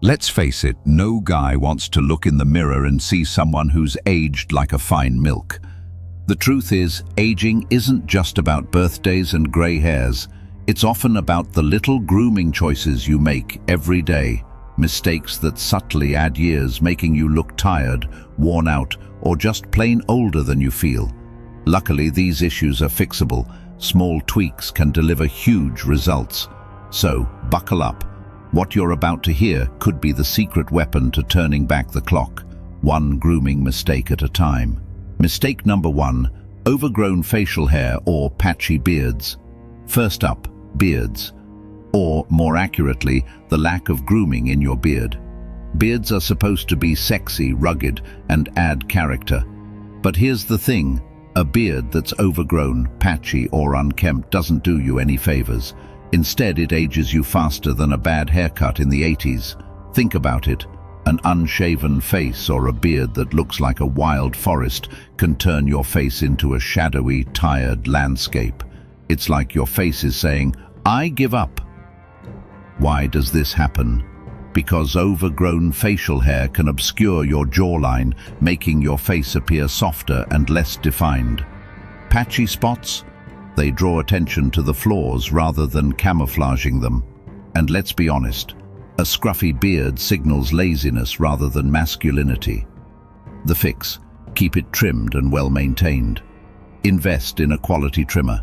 Let's face it, no guy wants to look in the mirror and see someone who's aged like a fine milk. The truth is, aging isn't just about birthdays and grey hairs. It's often about the little grooming choices you make every day, mistakes that subtly add years, making you look tired, worn out, or just plain older than you feel. Luckily, these issues are fixable. Small tweaks can deliver huge results. So, buckle up. What you're about to hear could be the secret weapon to turning back the clock, one grooming mistake at a time. Mistake number 1, overgrown facial hair or patchy beards. First up, beards. Or, more accurately, the lack of grooming in your beard. Beards are supposed to be sexy, rugged, and add character. But here's the thing, a beard that's overgrown, patchy, or unkempt doesn't do you any favors. Instead, it ages you faster than a bad haircut in the 80s. Think about it. An unshaven face or a beard that looks like a wild forest can turn your face into a shadowy, tired landscape. It's like your face is saying, "I give up." Why does this happen? Because overgrown facial hair can obscure your jawline, making your face appear softer and less defined. Patchy spots? They draw attention to the flaws rather than camouflaging them. And let's be honest, a scruffy beard signals laziness rather than masculinity. The fix: keep it trimmed and well maintained. Invest in a quality trimmer.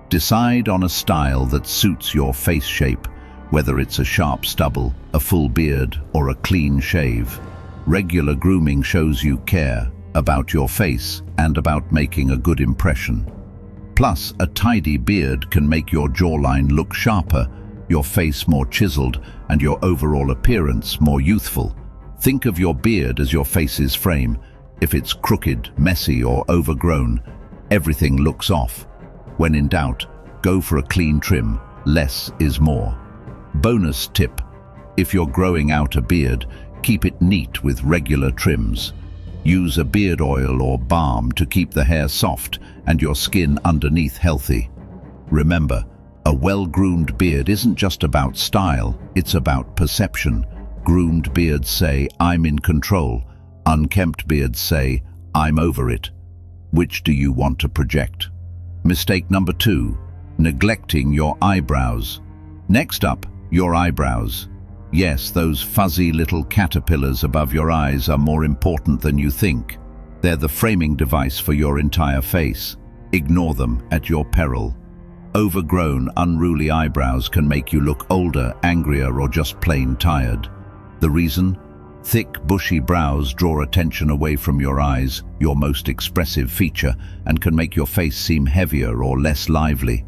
Decide on a style that suits your face shape, whether it's a sharp stubble, a full beard, or a clean shave. Regular grooming shows you care about your face and about making a good impression. Plus, a tidy beard can make your jawline look sharper, your face more chiseled, and your overall appearance more youthful. Think of your beard as your face's frame. If it's crooked, messy, or overgrown, everything looks off. When in doubt, go for a clean trim. Less is more. Bonus tip: if you're growing out a beard, keep it neat with regular trims. Use a beard oil or balm to keep the hair soft and your skin underneath healthy. Remember, a well-groomed beard isn't just about style, it's about perception. Groomed beards say, "I'm in control." Unkempt beards say, "I'm over it." Which do you want to project? Mistake number 2, neglecting your eyebrows. Next up, your eyebrows. Yes, those fuzzy little caterpillars above your eyes are more important than you think. They're the framing device for your entire face. Ignore them at your peril. Overgrown, unruly eyebrows can make you look older, angrier, or just plain tired. The reason? Thick, bushy brows draw attention away from your eyes, your most expressive feature, and can make your face seem heavier or less lively.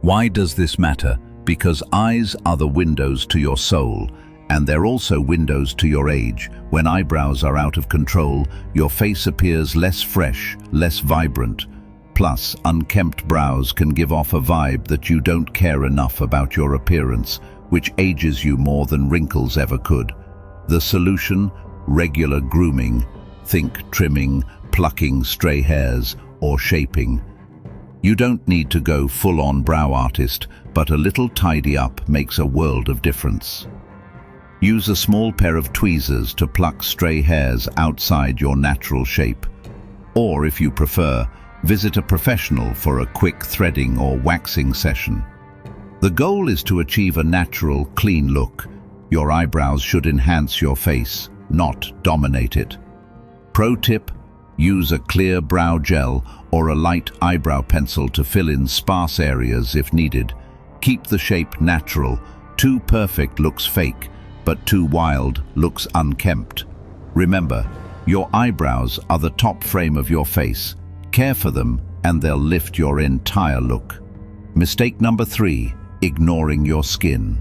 Why does this matter? Because eyes are the windows to your soul, and they're also windows to your age. When eyebrows are out of control, your face appears less fresh, less vibrant. Plus, unkempt brows can give off a vibe that you don't care enough about your appearance, which ages you more than wrinkles ever could. The solution? Regular grooming. Think trimming, plucking stray hairs, or shaping. You don't need to go full-on brow artist, but a little tidy up makes a world of difference. Use a small pair of tweezers to pluck stray hairs outside your natural shape. Or, if you prefer, visit a professional for a quick threading or waxing session. The goal is to achieve a natural, clean look. Your eyebrows should enhance your face, not dominate it. Pro tip: use a clear brow gel or a light eyebrow pencil to fill in sparse areas if needed. Keep the shape natural. Too perfect looks fake, but too wild looks unkempt. Remember, your eyebrows are the top frame of your face. Care for them and they'll lift your entire look. Mistake number 3, ignoring your skin.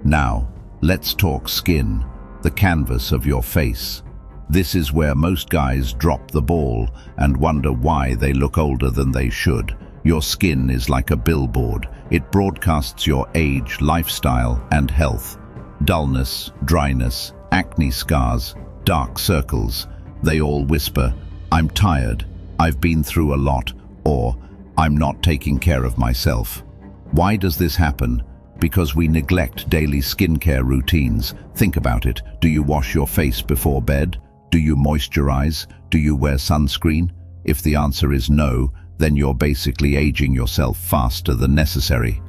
Now, let's talk skin, the canvas of your face. This is where most guys drop the ball and wonder why they look older than they should. Your skin is like a billboard. It broadcasts your age, lifestyle, and health. Dullness, dryness, acne scars, dark circles. They all whisper, "I'm tired, I've been through a lot," or "I'm not taking care of myself." Why does this happen? Because we neglect daily skincare routines. Think about it. Do you wash your face before bed? Do you moisturize? Do you wear sunscreen? If the answer is no, then you're basically aging yourself faster than necessary.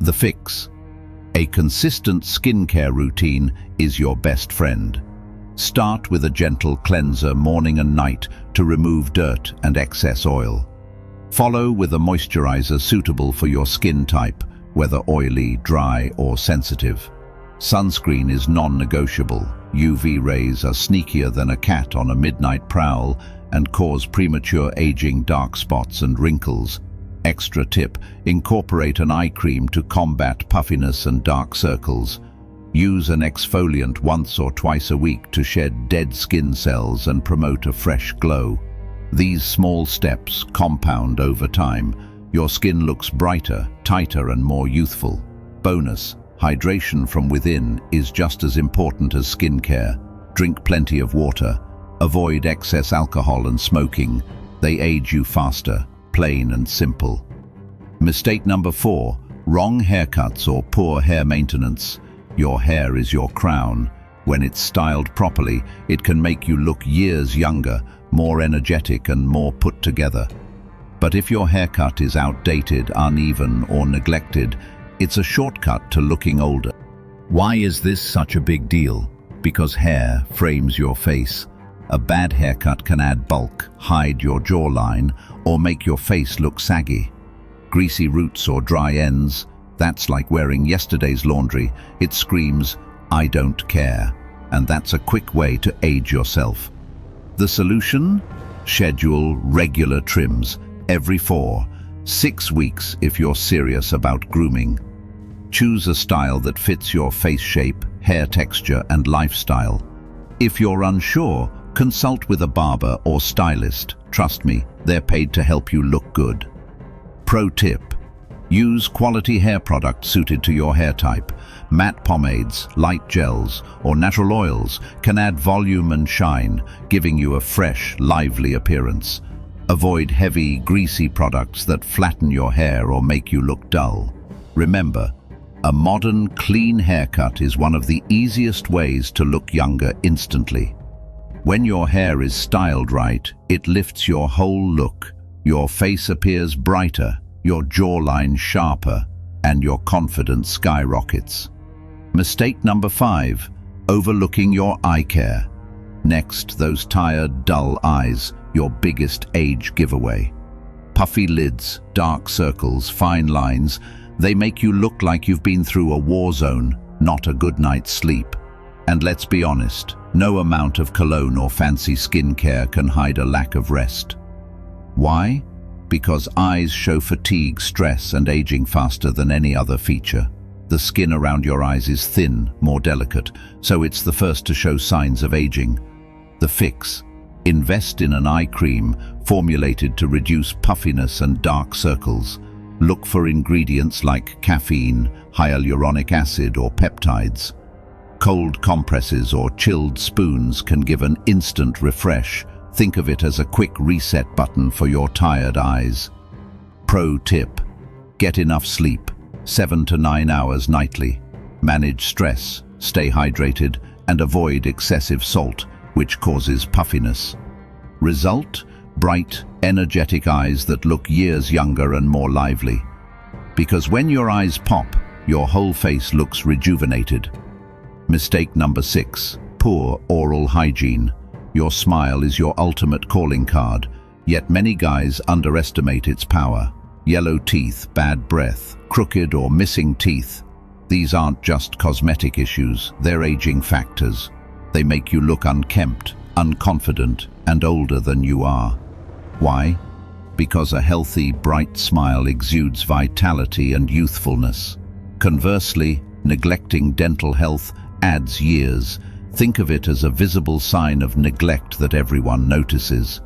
The fix. A consistent skincare routine is your best friend. Start with a gentle cleanser morning and night to remove dirt and excess oil. Follow with a moisturizer suitable for your skin type, whether oily, dry, or sensitive. Sunscreen is non-negotiable. UV rays are sneakier than a cat on a midnight prowl and cause premature aging, dark spots and wrinkles. Extra tip, incorporate an eye cream to combat puffiness and dark circles. Use an exfoliant once or twice a week to shed dead skin cells and promote a fresh glow. These small steps compound over time. Your skin looks brighter, tighter, and more youthful. Bonus, hydration from within is just as important as skincare. Drink plenty of water. Avoid excess alcohol and smoking. They age you faster, plain and simple. Mistake number 4, wrong haircuts or poor hair maintenance. Your hair is your crown. When it's styled properly, it can make you look years younger, more energetic and more put together. But if your haircut is outdated, uneven, or neglected, it's a shortcut to looking older. Why is this such a big deal? Because hair frames your face. A bad haircut can add bulk, hide your jawline, or make your face look saggy. Greasy roots or dry ends, that's like wearing yesterday's laundry. It screams, "I don't care." And that's a quick way to age yourself. The solution? Schedule regular trims. Every 4-6 weeks if you're serious about grooming. Choose a style that fits your face shape, hair texture, and lifestyle. If you're unsure, consult with a barber or stylist. Trust me, they're paid to help you look good. Pro tip: use quality hair products suited to your hair type. Matte pomades, light gels, or natural oils can add volume and shine, giving you a fresh, lively appearance. Avoid heavy, greasy products that flatten your hair or make you look dull. Remember, a modern, clean haircut is one of the easiest ways to look younger instantly. When your hair is styled right, it lifts your whole look. Your face appears brighter, your jawline sharper, and your confidence skyrockets. Mistake number 5, overlooking your eye care. Next, those tired, dull eyes, your biggest age giveaway. Puffy lids, dark circles, fine lines, they make you look like you've been through a war zone, not a good night's sleep. And let's be honest, no amount of cologne or fancy skincare can hide a lack of rest. Why? Because eyes show fatigue, stress, and aging faster than any other feature. The skin around your eyes is thin, more delicate, so it's the first to show signs of aging. The fix: invest in an eye cream formulated to reduce puffiness and dark circles. Look for ingredients like caffeine, hyaluronic acid, or peptides. Cold compresses or chilled spoons can give an instant refresh. Think of it as a quick reset button for your tired eyes. Pro tip: get enough sleep, 7 to 9 hours nightly. Manage stress, stay hydrated, and avoid excessive salt, which causes puffiness. Result: bright, energetic eyes that look years younger and more lively. Because when your eyes pop, your whole face looks rejuvenated. Mistake number 6, poor oral hygiene. Your smile is your ultimate calling card, yet many guys underestimate its power. Yellow teeth, bad breath, crooked or missing teeth. These aren't just cosmetic issues, they're aging factors. They make you look unkempt, unconfident, and older than you are. Why? Because a healthy, bright smile exudes vitality and youthfulness. Conversely, neglecting dental health adds years. Think of it as a visible sign of neglect that everyone notices.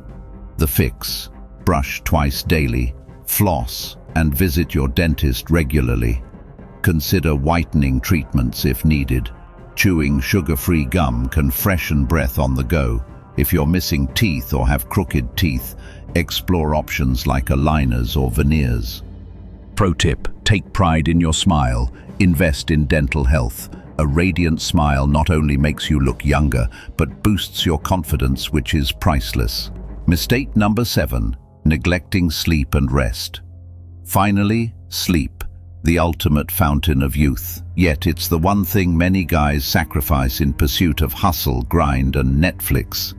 The fix: brush twice daily, floss, and visit your dentist regularly. Consider whitening treatments if needed. Chewing sugar-free gum can freshen breath on the go. If you're missing teeth or have crooked teeth, explore options like aligners or veneers. Pro tip: take pride in your smile. Invest in dental health. A radiant smile not only makes you look younger, but boosts your confidence, which is priceless. Mistake number 7, neglecting sleep and rest. Finally, sleep, the ultimate fountain of youth. Yet it's the one thing many guys sacrifice in pursuit of hustle, grind, and Netflix.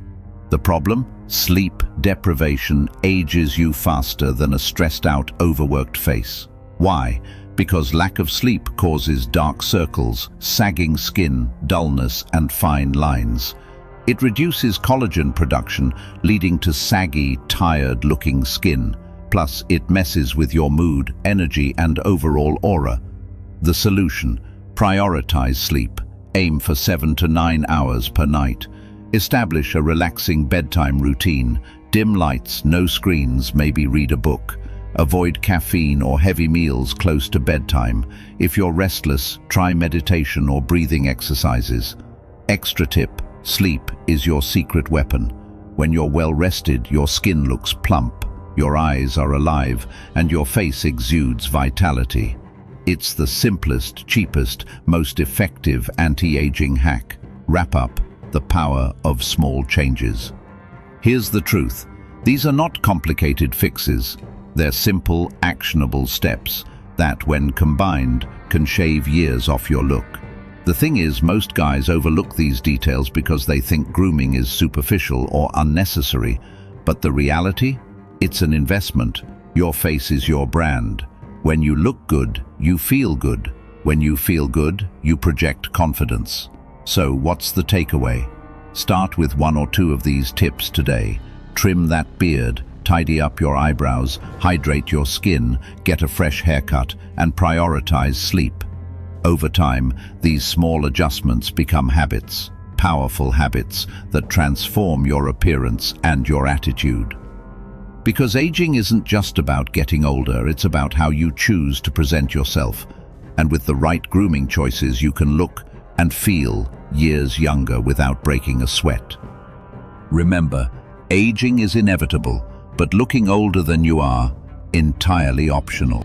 The problem? Sleep deprivation ages you faster than a stressed-out, overworked face. Why? Because lack of sleep causes dark circles, sagging skin, dullness, and fine lines. It reduces collagen production, leading to saggy, tired-looking skin. Plus, it messes with your mood, energy, and overall aura. The solution: prioritize sleep. Aim for 7 to 9 hours per night. Establish a relaxing bedtime routine. Dim lights, no screens, maybe read a book. Avoid caffeine or heavy meals close to bedtime. If you're restless, try meditation or breathing exercises. Extra tip: sleep is your secret weapon. When you're well rested, your skin looks plump, your eyes are alive, and your face exudes vitality. It's the simplest, cheapest, most effective anti-aging hack. Wrap up: the power of small changes. Here's the truth: these are not complicated fixes. They're simple, actionable steps that, when combined, can shave years off your look. The thing is, most guys overlook these details because they think grooming is superficial or unnecessary. But the reality? It's an investment. Your face is your brand. When you look good, you feel good. When you feel good, you project confidence. So what's the takeaway? Start with 1 or 2 of these tips today. Trim that beard, tidy up your eyebrows, hydrate your skin, get a fresh haircut, and prioritize sleep. Over time, these small adjustments become habits, powerful habits that transform your appearance and your attitude. Because aging isn't just about getting older, it's about how you choose to present yourself. And with the right grooming choices, you can look and feel years younger without breaking a sweat. Remember, aging is inevitable, but looking older than you are, entirely optional.